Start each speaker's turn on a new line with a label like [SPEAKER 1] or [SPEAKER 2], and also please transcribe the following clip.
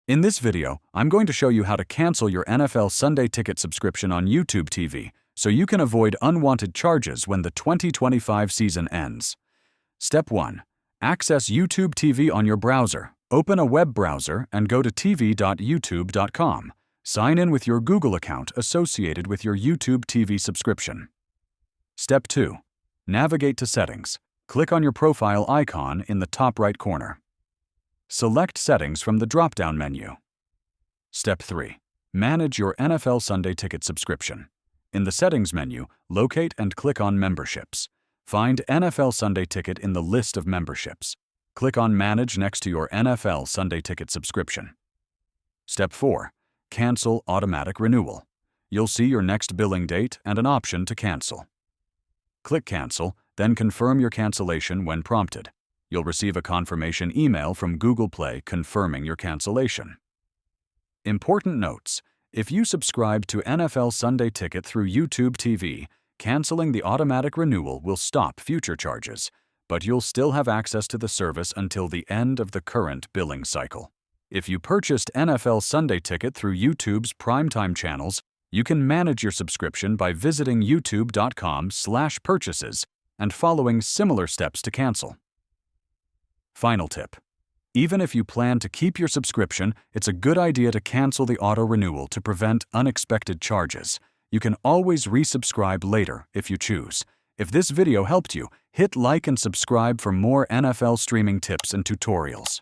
[SPEAKER 1] In this video, I'm going to show you how to cancel your NFL Sunday Ticket subscription on YouTube TV so you can avoid unwanted charges when the 2025 season ends. Step 1. Access YouTube TV on your browser. Open a web browser and go to tv.youtube.com. Sign in with your Google account associated with your YouTube TV subscription. Step 2. Navigate to Settings. Click on your profile icon in the top right corner. Select Settings from the drop-down menu. Step 3. Manage your NFL Sunday Ticket subscription. In the Settings menu, locate and click on Memberships. Find NFL Sunday Ticket in the list of memberships. Click on Manage next to your NFL Sunday Ticket subscription. Step 4. Cancel Automatic Renewal. You'll see your next billing date and an option to cancel. Click Cancel, then confirm your cancellation when prompted. You'll receive a confirmation email from Google Play confirming your cancellation. Important notes: if you subscribe to NFL Sunday Ticket through YouTube TV, canceling the automatic renewal will stop future charges, but you'll still have access to the service until the end of the current billing cycle. If you purchased NFL Sunday Ticket through YouTube's primetime channels, you can manage your subscription by visiting youtube.com/purchases and following similar steps to cancel. Final tip: even if you plan to keep your subscription, it's a good idea to cancel the auto-renewal to prevent unexpected charges. You can always resubscribe later if you choose. If this video helped you, hit like and subscribe for more NFL streaming tips and tutorials.